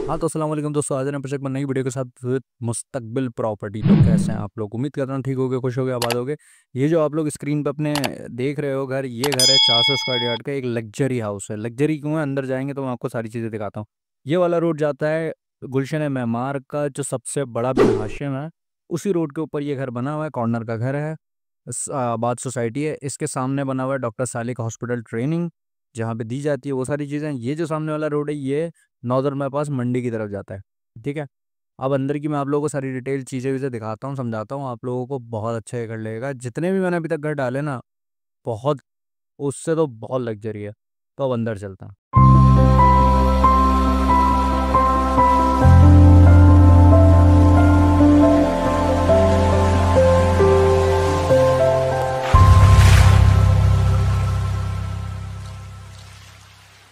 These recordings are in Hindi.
हाँ तो अस्सलाम वालेकुम दोस्तों, आज फिर से एक नई वीडियो के साथ विद मुस्तकबिल प्रॉपर्टी। तो कैसे हैं आप लोग? उम्मीद करता हूँ ठीक हो गए, खुश हो गए, आबाद हो गए। ये जो आप लोग स्क्रीन पे अपने देख रहे हो घर, ये घर है 400 स्क्वायर यार्ड का, एक लग्जरी हाउस है। लग्जरी क्यों है? अंदर जाएंगे तो मैं आपको सारी चीज़ें दिखाता हूँ। ये वाला रोड जाता है गुलशन मेमार का, जो सबसे बड़ा बिन हाशिम है। उसी रोड के ऊपर ये घर बना हुआ है, कॉर्नर का घर है। आबाद सोसाइटी है। इसके सामने बना हुआ है डॉक्टर सालिक हॉस्पिटल ट्रेनिंग, जहाँ पे दी जाती है वो सारी चीज़ें। ये जो सामने वाला रोड है, ये नॉर्दर्न बाईपास मंडी की तरफ जाता है। ठीक है। अब अंदर की मैं आप लोगों को सारी डिटेल चीज़ें वीज़ें दिखाता हूँ, समझाता हूँ। आप लोगों को बहुत अच्छा ये घर लगेगा। जितने भी मैंने अभी तक घर डाले ना, बहुत, उससे तो बहुत लग्जरी है। तो अब अंदर चलता हूँ।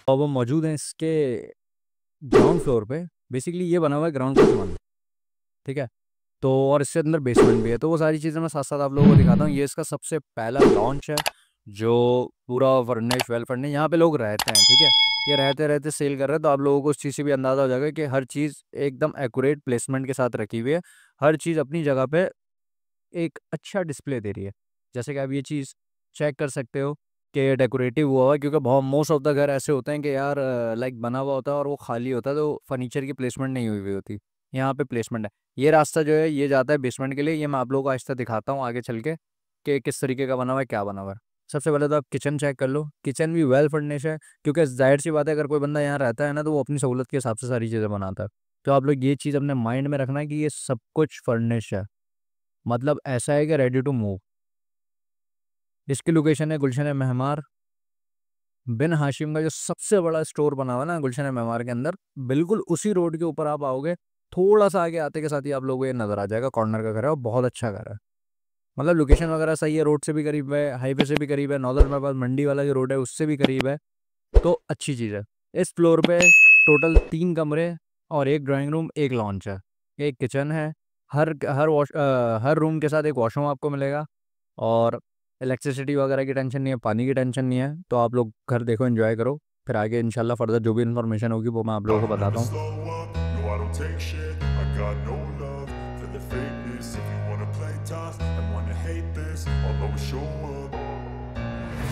तो अब हम मौजूद हैं इसके ग्राउंड फ्लोर पे। बेसिकली ये बना हुआ है ग्राउंड का सामान। ठीक है। तो और इससे अंदर बेसमेंट भी है, तो वो सारी चीज़ें मैं साथ साथ आप लोगों को दिखाता हूँ। ये इसका सबसे पहला लॉन्च है, जो पूरा फर्निश वेल फर्निश, यहाँ पे लोग रहते हैं। ठीक है। ये रहते रहते सेल कर रहे हैं, तो आप लोगों को उस चीज़ से भी अंदाज़ा हो जाएगा कि हर चीज़ एकदम एक्यूरेट प्लेसमेंट के साथ रखी हुई है। हर चीज़ अपनी जगह पे एक अच्छा डिस्प्ले दे रही है। जैसे कि आप ये चीज़ चेक कर सकते हो कि ये डेकोरेटिव हुआ हुआ है, क्योंकि बहुत मोस्ट ऑफ द घर ऐसे होते हैं कि यार लाइक बना हुआ होता है और वो खाली होता है, तो फर्नीचर की प्लेसमेंट नहीं हुई हुई होती। यहाँ पे प्लेसमेंट है। ये रास्ता जो है ये जाता है बेसमेंट के लिए। ये मैं आप लोगों को आहिस्ता दिखाता हूँ आगे चल के कि किस तरीके का बना हुआ है, क्या बना हुआ है। सबसे पहले तो आप किचन चेक कर लो। किचन भी वेल फर्निश है, क्योंकि जाहिर सी बात है, अगर कोई बंदा यहाँ रहता है ना, तो वो अपनी सहूलत के हिसाब से सारी चीज़ें बनाता है। तो आप लोग ये चीज़ अपने माइंड में रखना है कि ये सब कुछ फर्निश है। मतलब ऐसा है कि रेडी टू मूव। इसकी लोकेशन है गुलशन महमार। बिन हाशिम का जो सबसे बड़ा स्टोर बना हुआ है ना गुलशन महमार के अंदर, बिल्कुल उसी रोड के ऊपर आप आओगे, थोड़ा सा आगे आते के साथ ही आप लोगों को ये नजर आ जाएगा। कॉर्नर का घर है और बहुत अच्छा घर है। मतलब लोकेशन वगैरह सही है, रोड से भी करीब है, हाईवे से भी करीब है, नॉर्दर्न बाईपास मंडी वाला जो रोड है उससे भी करीब है। तो अच्छी चीज़ है। इस फ्लोर पे टोटल 3 कमरे और एक ड्राइंग रूम, एक लॉन्च है, एक किचन है। हर रूम के साथ एक वॉशरूम आपको मिलेगा। और इलेक्ट्रिसिटी वगैरह की टेंशन नहीं है, पानी की टेंशन नहीं है। तो आप लोग घर देखो, एंजॉय करो। फिर आगे इंशाल्लाह फर्दर जो भी इन्फॉर्मेशन होगी वो मैं आप लोगों को बताता हूँ।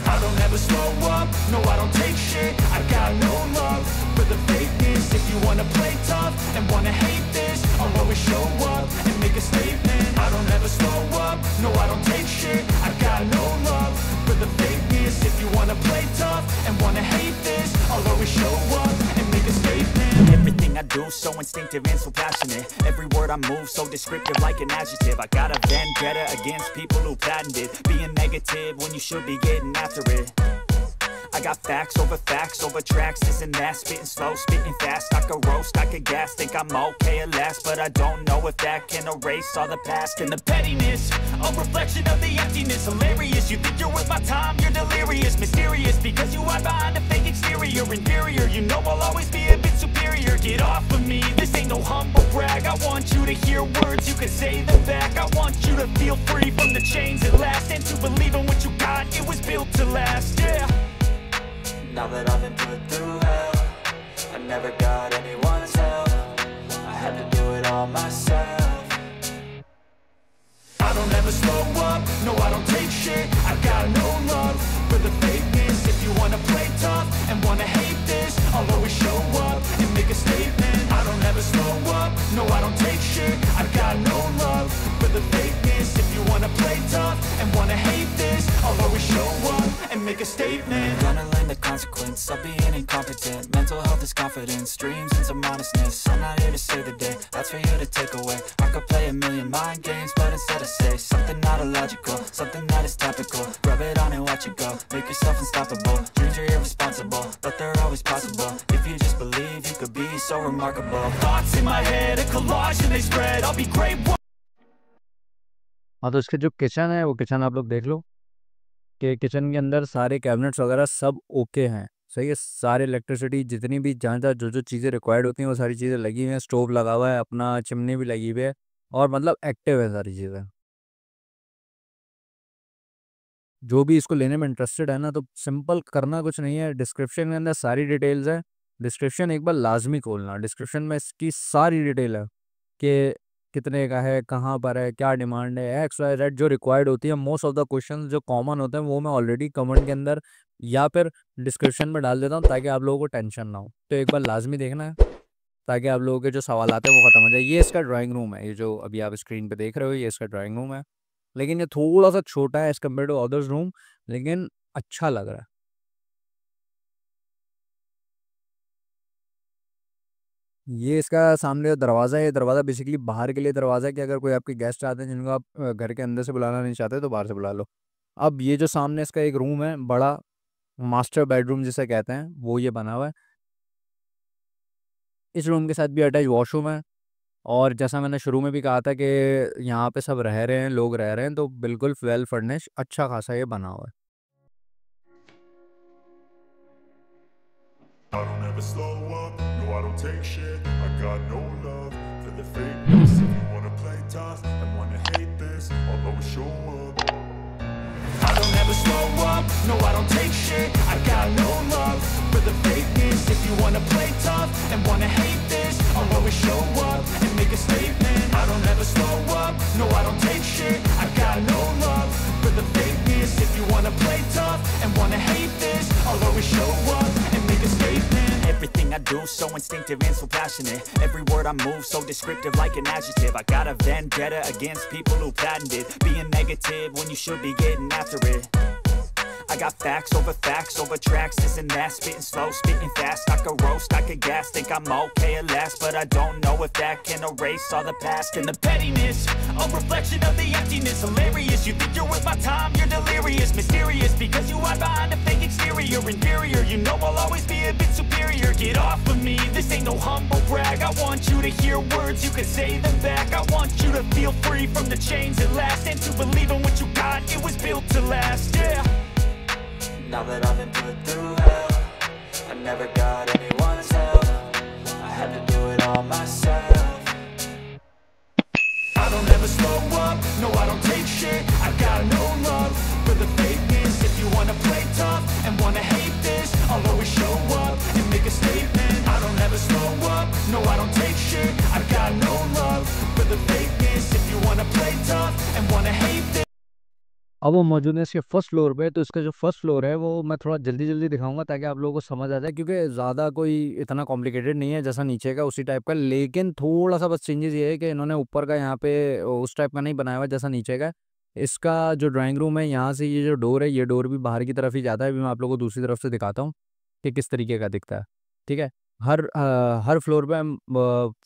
I don't ever slow up, no I don't take shit. I got no love for the fakeness. If you wanna play tough and wanna hate this, I'll always show up and make a statement. I don't ever slow up, no I don't take shit. I got no love for the fakeness. If you wanna play tough and wanna hate this, I'll always show up and make a statement. Everything I do so instinctive and so passionate. Every word I move so descriptive like an adjective. I got a vendetta against people who patented being negative when you should be getting after it. I got facts over tracks, this and that, spitting slow, spitting fast. I could roast, I could gas, think I'm okay at last, but I don't know if that can erase all the past. And the pettiness, a reflection of the emptiness. Hilarious, you think you're worth my time, you're delirious. Mysterious, because you hide behind a fake exterior. Inferior, you know I'll always be a bit superior. Get off of me, this ain't no humble brag. I want you to hear words, you can say them back. I want you to feel free from the chains at last, and to believe in what you got, it was built to last, yeah. Now that I've been put through hell, I never got anyone's help. I had to do it all myself. I don't ever slow up, no I don't take shit. I got no love for the fakeness. If you wanna play tough and wanna hate this, I'll always show up and make a statement. I don't ever slow up, no I don't take shit. I got no love for the fakeness. If you wanna play tough and wanna hate this, I'll always show up and make a statement. Gonna learn the consequence of being incompetent. Mental health is confidence, dreams and some honestness. I'm not here to save the day, that's for you to take away. I could play a million mind games, but instead I say something not illogical, something that is topical. Rub it on and watch it go, make yourself unstoppable. Dreams are irresponsible, but they're always possible. If you just believe, you could be so remarkable. Thoughts in my head, a collage and they spread. I'll be great. हाँ तो इसके जो किचन है वो किचन आप लोग देख लो कि किचन के अंदर सारे कैबिनेट्स वगैरह सब ओके हैं। सही है। सारे इलेक्ट्रिसिटी जितनी भी जहाँ जहाँ जो जो चीज़ें रिक्वायर्ड होती हैं वो सारी चीज़ें लगी हुई हैं। स्टोव लगा हुआ है, अपना चिमनी भी लगी हुई है, और मतलब एक्टिव है सारी चीज़ें। जो भी इसको लेने में इंटरेस्टेड है ना, तो सिंपल करना कुछ नहीं है, डिस्क्रिप्शन के अंदर सारी डिटेल्स है। डिस्क्रिप्शन एक बार लाजमी खोलना। डिस्क्रिप्शन में इसकी सारी डिटेल है कि कितने का है, कहाँ पर है, क्या डिमांड है, एक्स वाई जेड जो रिक्वायर्ड होती है। मोस्ट ऑफ द क्वेश्चन जो कॉमन होते हैं वो मैं ऑलरेडी कमेंट के अंदर या फिर डिस्क्रिप्शन में डाल देता हूँ, ताकि आप लोगों को टेंशन ना हो। तो एक बार लाजमी देखना है, ताकि आप लोगों के जो सवाल आते हैं वो ख़त्म हो जाए। ये इसका ड्राइंग रूम है, ये जो अभी आप स्क्रीन पे देख रहे हो, ये इसका ड्राइंग रूम है। लेकिन ये थोड़ा सा छोटा है as compare to others room, लेकिन अच्छा लग रहा है। ये इसका सामने जो दरवाज़ा है, ये दरवाज़ा बेसिकली बाहर के लिए दरवाज़ा है कि अगर कोई आपके गेस्ट आते हैं जिनको आप घर के अंदर से बुलाना नहीं चाहते तो बाहर से बुला लो। अब ये जो सामने इसका एक रूम है, बड़ा मास्टर बेडरूम जिसे कहते हैं, वो ये बना हुआ है। इस रूम के साथ भी अटैच वॉशरूम है। और जैसा मैंने शुरू में भी कहा था कि यहाँ पे सब रह रहे हैं, लोग रह रहे हैं, तो बिल्कुल वेल फर्निश अच्छा खासा ये बना हुआ है। I don't ever slow up, no I don't take shit. I got no love for the fakeness. If you wanna play tough and wanna hate this, I'll always show up. I don't ever slow up, no I don't take shit. I got no love for the fakeness. If you wanna play tough and wanna hate this, I'll always show up and make a statement. I don't ever slow up, no I don't take shit. I got no love for the fakeness. If you wanna play tough and wanna hate this, I'll always show up and make a statement. Everything I do so instinctive and so passionate. Every word I move so descriptive like an adjective. I got a vendetta against people who patented being negative when you should be getting after it. I got facts over tracks, this and that, spitting slow, spitting fast. I could roast, I could gas, think I'm okay at last, but I don't know if that can erase all the past. And the pettiness, a reflection of the emptiness. Hilarious, you think you're worth my time, you're delirious. Mysterious, because you hide behind a fake exterior. Inferior, you know I'll always be a bit superior. Get off of me, this ain't no humble brag. I want you to hear words, you can say them back. I want you to feel free from the chains that last, and to believe in what you got, it was built to last, yeah. Now that I've been put through hell, I never got anyone's help. I had to do it all myself. I don't ever slow up, no I don't take shit. I got no love for the fakeness. If you wanna play tough and wanna hate this, I'll always show up and make a statement. I don't ever slow up, no I don't take shit. I got no love for the fakeness. If you wanna play tough and wanna hate this. अब वो मौजूद है इसके फर्स्ट फ्लोर पे। तो इसका जो फर्स्ट फ्लोर है वो मैं थोड़ा जल्दी जल्दी दिखाऊंगा ताकि आप लोगों को समझ आ जाए, क्योंकि ज़्यादा कोई इतना कॉम्प्लिकेटेड नहीं है जैसा नीचे का उसी टाइप का। लेकिन थोड़ा सा बस चेंजेस ये है कि इन्होंने ऊपर का यहाँ पे उस टाइप का नहीं बनाया हुआ जैसा नीचे का है। इसका जो ड्राइंग रूम है, यहाँ से ये जो डोर है, ये डोर भी बाहर की तरफ ही जाता है। अभी मैं आप लोगों को दूसरी तरफ से दिखाता हूँ कि किस तरीके का दिखता है। ठीक है, हर फ्लोर पे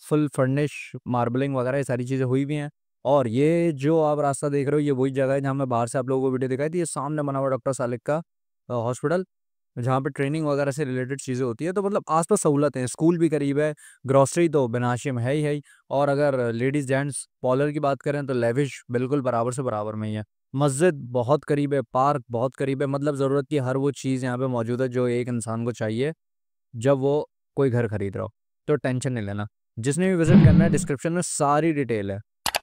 फुल फर्निश मार्बलिंग वगैरह ये सारी चीज़ें हुई भी हैं। और ये जो आप रास्ता देख रहे हो, ये वही जगह है जहाँ मैं बाहर से आप लोगों को वीडियो दिखाई थी। ये सामने बना हुआ डॉक्टर सालिक का हॉस्पिटल, जहाँ पे ट्रेनिंग वगैरह से रिलेटेड चीज़ें होती है। तो मतलब आस-पास सहूलत है, स्कूल भी करीब है, ग्रोसरी तो बिनाशिम है ही है ही। और अगर लेडीज़ जेंट्स पार्लर की बात करें तो लेविश बिल्कुल बराबर से बराबर में ही है। मस्जिद बहुत करीब है, पार्क बहुत करीब है। मतलब ज़रूरत की हर वो चीज़ यहाँ पे मौजूद है जो एक इंसान को चाहिए जब वो कोई घर खरीद रहा हो। तो टेंशन नहीं लेना, जिसने भी विजिट करना है डिस्क्रिप्शन में सारी डिटेल है।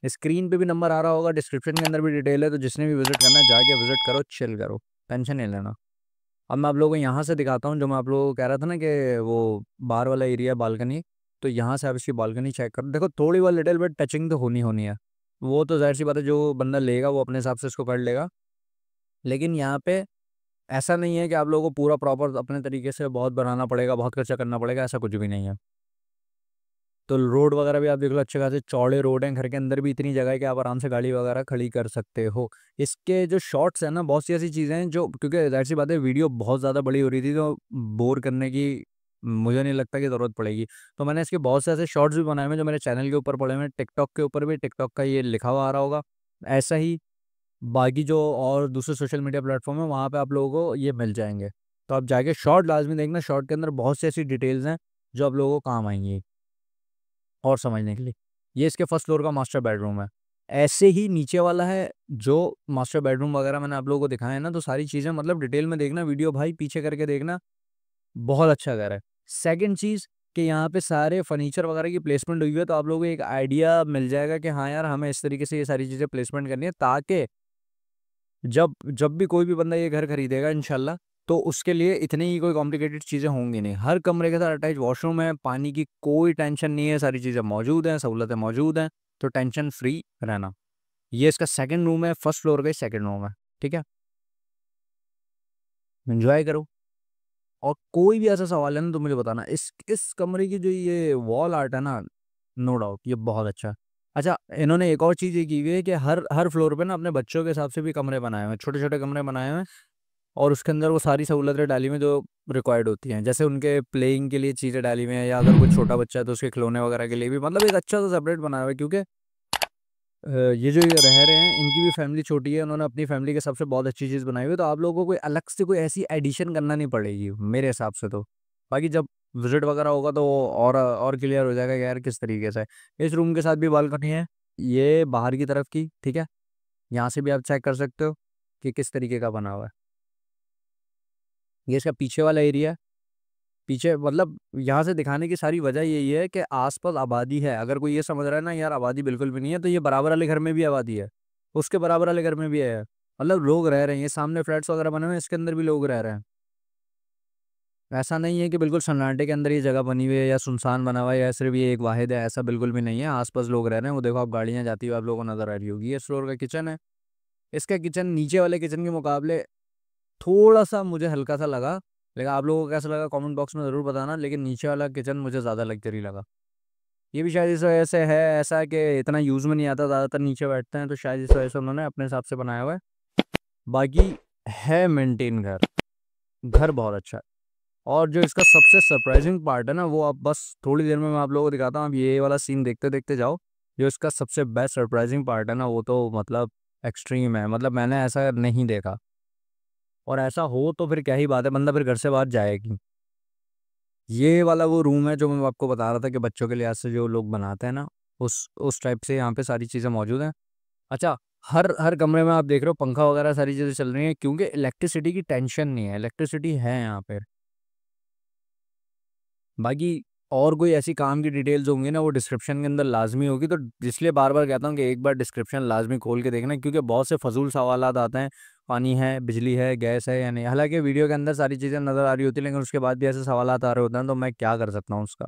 स्क्रीन पे भी नंबर आ रहा होगा, डिस्क्रिप्शन के अंदर भी डिटेल है। तो जिसने भी विजिट करना है जाके विजिट करो, चिल करो, टेंशन नहीं लेना। अब मैं आप लोगों को यहाँ से दिखाता हूँ, जो मैं आप लोगों को कह रहा था ना कि वो बाहर वाला एरिया बालकनी। तो यहाँ से आप इसकी बालकनी चेक करो, देखो थोड़ी बहुत लिटिल बिट टचिंग तो होनी होनी है। वो तो जाहिर सी बात है, जो बंदा लेगा वो अपने हिसाब से इसको कर लेगा। लेकिन यहाँ पे ऐसा नहीं है कि आप लोगों को पूरा प्रॉपर अपने तरीके से बहुत बनाना पड़ेगा, बहुत खर्चा करना पड़ेगा, ऐसा कुछ भी नहीं है। तो रोड वगैरह भी आप देख लो, अच्छे खासे चौड़े रोड हैं। घर के अंदर भी इतनी जगह है कि आप आराम से गाड़ी वगैरह खड़ी कर सकते हो। इसके जो शॉर्ट्स हैं ना, बहुत सी ऐसी चीज़ें हैं जो, क्योंकि जाहिर सी बात है वीडियो बहुत ज़्यादा बड़ी हो रही थी, तो बोर करने की मुझे नहीं लगता कि ज़रूरत पड़ेगी। तो मैंने इसके बहुत से ऐसे शॉर्ट्स भी बनाए हुए हैं जो मेरे चैनल के ऊपर पड़े हुए हैं। टिकटॉक के ऊपर भी, टिकटॉक का ये लिखा हुआ आ रहा होगा। ऐसा ही बाकी जो और दूसरे सोशल मीडिया प्लेटफॉर्म है वहाँ पे आप लोगों को ये मिल जाएंगे। तो आप जाके शॉर्ट लाजमी देखना, शॉर्ट के अंदर बहुत सी ऐसी डिटेल्स हैं जो आप लोगों को काम आएंगी और समझने के लिए। ये इसके फर्स्ट फ्लोर का मास्टर बेडरूम है। ऐसे ही नीचे वाला है जो मास्टर बेडरूम वगैरह मैंने आप लोगों को दिखाया है ना, तो सारी चीज़ें मतलब डिटेल में देखना, वीडियो भाई पीछे करके देखना, बहुत अच्छा घर है। सेकंड चीज़ कि यहाँ पे सारे फर्नीचर वगैरह की प्लेसमेंट हुई है, तो आप लोगों को एक आइडिया मिल जाएगा कि हाँ यार, हमें इस तरीके से ये सारी चीज़ें प्लेसमेंट करनी है, ताकि जब जब भी कोई भी बंदा ये घर खरीदेगा इंशाल्लाह, तो उसके लिए इतनी ही कोई कॉम्प्लिकेटेड चीज़ें होंगी नहीं। हर कमरे के साथ अटैच वॉशरूम है, पानी की कोई टेंशन नहीं है, सारी चीज़ें मौजूद हैं, सहूलतें मौजूद हैं, तो टेंशन फ्री रहना। ये इसका सेकंड रूम है, फर्स्ट फ्लोर का सेकंड रूम है, ठीक है। एंजॉय करो। और कोई भी ऐसा सवाल है ना तो मुझे बताना। इस कमरे की जो ये वॉल आर्ट है ना, नो डाउट ये बहुत अच्छा है। अच्छा, इन्होंने एक और चीज़ ये की हुई है कि हर हर फ्लोर पे ना अपने बच्चों के हिसाब से भी कमरे बनाए हुए हैं, छोटे छोटे कमरे बनाए हुए हैं, और उसके अंदर वो सारी सहूलतें डाली हुई हैं जो रिक्वायर्ड होती हैं। जैसे उनके प्लेइंग के लिए चीज़ें डाली हुई हैं, या अगर कोई छोटा बच्चा है तो उसके खिलौने वगैरह के लिए भी, मतलब एक अच्छा सा सेपरेट बनाया हुआ है। क्योंकि ये जो ये रह रहे हैं इनकी भी फैमिली छोटी है, उन्होंने अपनी फैमिली के हिसाब से बहुत अच्छी चीज़ बनाई हुई है, तो आप लोगों को कोई अलग से कोई ऐसी एडिशन करना नहीं पड़ेगी मेरे हिसाब से तो। बाकी जब विजिट वगैरह होगा तो और क्लियर हो जाएगा कि यार किस तरीके से। इस रूम के साथ भी बालकनी है, ये बाहर की तरफ की, ठीक है। यहाँ से भी आप चेक कर सकते हो कि किस तरीके का बना हुआ है। ये इसका पीछे वाला एरिया है। पीछे मतलब यहाँ से दिखाने की सारी वजह यही है कि आसपास आबादी है। अगर कोई ये समझ रहा है ना यार आबादी बिल्कुल भी नहीं है, तो ये बराबर वाले घर में भी आबादी है, उसके बराबर वाले घर में भी है, मतलब लोग रह रहे हैं। ये सामने फ्लैट्स वगैरह बने हुए हैं, इसके अंदर भी लोग रह रहे हैं। ऐसा नहीं है कि बिल्कुल सन्नाटे के अंदर ये जगह बनी हुई है या सुनसान बना हुआ है या सिर्फ ये एक वाहिद है, ऐसा बिल्कुल भी नहीं है। आसपास लोग रह रहे हैं, वो देखो आप गाड़ियाँ जाती हुई आप लोगों को नजर आ रही होगी। ये इस फ्लोर का किचन है। इसका किचन नीचे वाले किचन के मुकाबले थोड़ा सा मुझे हल्का सा लगा, लेकिन आप लोगों को कैसा लगा कमेंट बॉक्स में ज़रूर बताना। लेकिन नीचे वाला किचन मुझे ज़्यादा लग्जरी लगा। ये भी शायद इस वजह से है ऐसा कि इतना यूज़ में नहीं आता, ज़्यादातर नीचे बैठते हैं, तो शायद इस वजह से उन्होंने अपने हिसाब से बनाया हुआ है। बाकी है मेंटेन घर, घर बहुत अच्छा है। और जो इसका सबसे सरप्राइजिंग पार्ट है ना, वो आप बस थोड़ी देर में मैं आप लोगों को दिखाता हूँ। आप ये वाला सीन देखते देखते जाओ। जो इसका सबसे बेस्ट सरप्राइजिंग पार्ट है ना, वो तो मतलब एक्सट्रीम है, मतलब मैंने ऐसा नहीं देखा। और ऐसा हो तो फिर क्या ही बात है, बंदा फिर घर से बाहर जाएगी। ये वाला वो रूम है जो मैं आपको बता रहा था कि बच्चों के लिहाज से जो लोग बनाते हैं ना, उस टाइप से यहाँ पे सारी चीज़ें मौजूद हैं। अच्छा, हर हर कमरे में आप देख रहे हो पंखा वगैरह सारी चीज़ें चल रही हैं, क्योंकि इलेक्ट्रिसिटी की टेंशन नहीं है, इलेक्ट्रिसिटी है यहाँ पे। बाकी और कोई ऐसी काम की डिटेल्स होंगी ना, वो डिस्क्रिप्शन के अंदर लाजमी होगी, तो इसलिए बार बार कहता हूँ कि एक बार डिस्क्रिप्शन लाजमी खोल के देखना, क्योंकि बहुत से फजूल सवालात आते हैं। पानी है, बिजली है, गैस है या नहीं। हालांकि वीडियो के अंदर सारी चीज़ें नज़र आ रही होती है, लेकिन उसके बाद भी ऐसे सवालात आ रहे होते हैं, तो मैं क्या कर सकता हूँ उसका।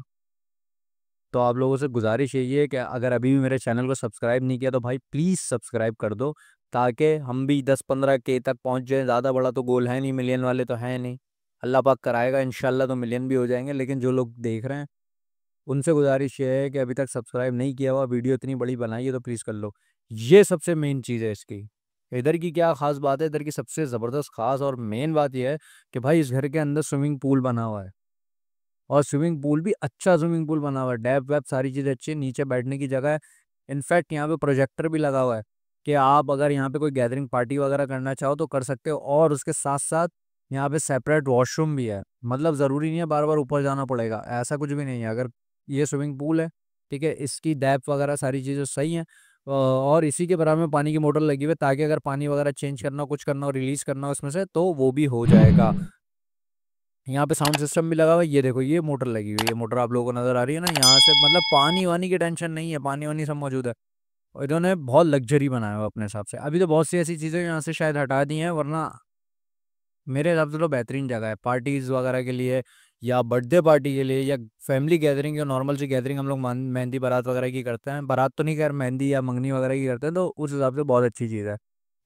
तो आप लोगों से गुजारिश यही है कि अगर अभी भी मेरे चैनल को सब्सक्राइब नहीं किया तो भाई प्लीज़ सब्सक्राइब कर दो, ताकि हम भी 10-15 के तक पहुंच जाए। ज़्यादा बड़ा तो गोल है नहीं, मिलियन वाले तो है नहीं। अल्लाह पाक कराएगा इंशाल्लाह, तो मिलियन भी हो जाएंगे। लेकिन जो लोग देख रहे हैं उनसे गुजारिश ये है कि अभी तक सब्सक्राइब नहीं किया हुआ, वीडियो इतनी बड़ी बनाई है तो प्लीज़ कर लो। ये सबसे मेन चीज़ है इसकी। इधर की क्या ख़ास बात है, इधर की सबसे ज़बरदस्त ख़ास और मेन बात यह है कि भाई इस घर के अंदर स्विमिंग पूल बना हुआ है, और स्विमिंग पूल भी अच्छा स्विमिंग पूल बना हुआ है। डैप वैप सारी चीज़ें अच्छी है, नीचे बैठने की जगह है। इनफैक्ट यहाँ पे प्रोजेक्टर भी लगा हुआ है कि आप अगर यहाँ पे कोई गैदरिंग पार्टी वगैरह करना चाहो तो कर सकते हो। और उसके साथ साथ यहाँ पे सेपरेट वॉशरूम भी है, मतलब ज़रूरी नहीं है बार बार ऊपर जाना पड़ेगा, ऐसा कुछ भी नहीं है। अगर ये स्विमिंग पूल है, ठीक है, इसकी डेप्थ वगैरह सारी चीज़ें सही हैं। और इसी के बराबर में पानी की मोटर लगी हुई है, ताकि अगर पानी वगैरह चेंज करना हो, कुछ करना हो, रिलीज़ करना हो उसमें से, तो वो भी हो जाएगा। यहाँ पे साउंड सिस्टम भी लगा हुआ है। ये देखो ये मोटर लगी हुई है, ये मोटर आप लोगों को नजर आ रही है ना, यहाँ से मतलब पानी वानी की टेंशन नहीं है, पानी वानी सब मौजूद है। और इन्होंने बहुत लग्जरी बनाया हुआ अपने हिसाब से। अभी तो बहुत सी ऐसी चीज़ें यहाँ से शायद हटा दी हैं, वरना मेरे हिसाब से तो बेहतरीन जगह है पार्टीज वगैरह के लिए, या बर्थडे पार्टी के लिए, या फैमिली गैदरिंग, या नॉर्मल सी गैदरिंग हम लोग मेहंदी बारात वगैरह की करते हैं। बारात तो नहीं कर, मेहंदी या मंगनी वगैरह की करते हैं, तो उस हिसाब से बहुत अच्छी चीज़ है।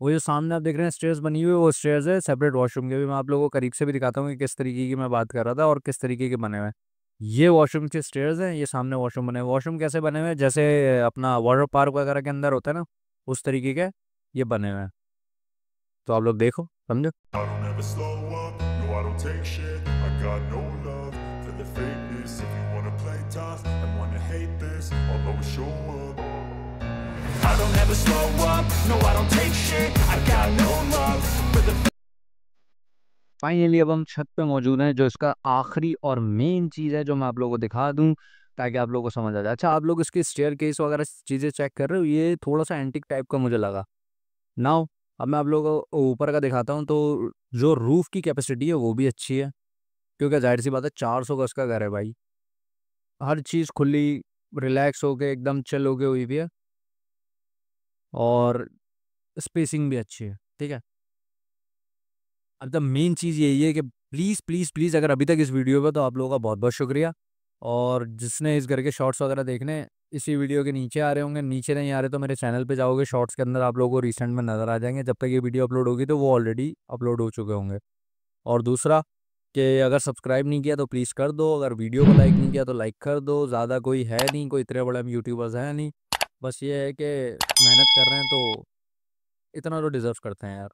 वो जो सामने आप देख रहे हैं स्टेयर्स बनी हुई है, वो स्टेयर्स है सेपरेट वॉशरूम के। भी मैं आप लोगों को करीब से भी दिखाता हूँ कि किस तरीके की मैं बात कर रहा था और किस तरीके के बने हुए हैं। ये वॉशरूम के स्टेयर्स हैं, ये सामने वॉशरूम बने हुए। वॉशरूम कैसे बने हुए हैं, जैसे अपना वाटर पार्क वगैरह के अंदर होता है ना, उस तरीके के ये बने हुए हैं। तो आप लोग देखो, समझो। I don't ever slow up, no I don't take shit. I got no love for the fakeness. If you wanna play tough and wanna hate this, I'll always show up. I don't ever slow up, no I don't take shit. I got no love for the finally अब हम छत पे मौजूद हैं, जो इसका आखिरी और मेन चीज़ है जो मैं आप लोगों को दिखा दूं, ताकि आप लोगों को समझ आ जाए। अच्छा, आप लोग इसकी स्टेयर केस वगैरह चीज़ें चेक कर रहे हो, ये थोड़ा सा एंटिक टाइप का मुझे लगा। नाउ अब मैं आप लोगों को ऊपर का दिखाता हूँ, तो जो रूफ़ की कैपेसिटी है वो भी अच्छी है, क्योंकि जाहिर सी बात है 400 गज का घर है भाई। हर चीज़ खुली, रिलैक्स होके एकदम चिल होके हुई भी है, और स्पेसिंग भी अच्छी है, ठीक है। अब द मेन चीज़ यही है कि प्लीज़ प्लीज़ प्लीज़, अगर अभी तक इस वीडियो पे, तो आप लोगों का बहुत बहुत शुक्रिया। और जिसने इस घर के शॉर्ट्स वगैरह देखने हैं, इसी वीडियो के नीचे आ रहे होंगे, नीचे नहीं आ रहे तो मेरे चैनल पे जाओगे, शॉर्ट्स के अंदर आप लोगों को रिसेंट में नज़र आ जाएंगे। जब तक ये वीडियो अपलोड होगी तो वो ऑलरेडी अपलोड हो चुके होंगे। और दूसरा कि अगर सब्सक्राइब नहीं किया तो प्लीज़ कर दो, अगर वीडियो को लाइक नहीं किया तो लाइक कर दो। ज़्यादा कोई है नहीं, कोई इतने बड़े हम यूट्यूबर्स हैं नहीं। बस ये है कि मेहनत कर रहे हैं तो इतना तो डिज़र्व करते हैं यार।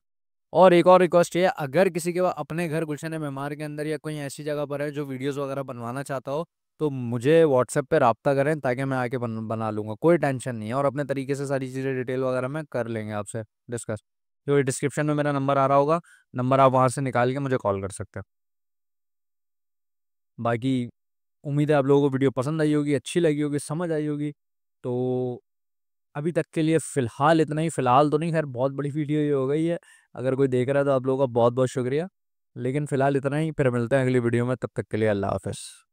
और एक और रिक्वेस्ट ये है, अगर किसी के अपने घर गुलशन मेमार के अंदर या कोई ऐसी जगह पर है जो वीडियोस वगैरह बनवाना चाहता हो, तो मुझे व्हाट्सएप पे रब्ता करें, ताकि मैं आके बना लूँगा, कोई टेंशन नहीं है। और अपने तरीके से सारी चीज़ें डिटेल वगैरह में कर लेंगे आपसे डिस्कस। जो डिस्क्रिप्शन में मेरा नंबर आ रहा होगा, नंबर आप वहाँ से निकाल के मुझे कॉल कर सकते हैं। बाकी उम्मीद है आप लोगों को वीडियो पसंद आई होगी, अच्छी लगी होगी, समझ आई होगी। तो अभी तक के लिए फ़िलहाल इतना ही, फ़िलहाल तो नहीं, खैर बहुत बड़ी वीडियो ये हो गई है। अगर कोई देख रहा है तो आप लोगों का बहुत-बहुत शुक्रिया। लेकिन फ़िलहाल इतना ही, फिर मिलते हैं अगली वीडियो में, तब तक के लिए अल्लाह हाफ़िज़।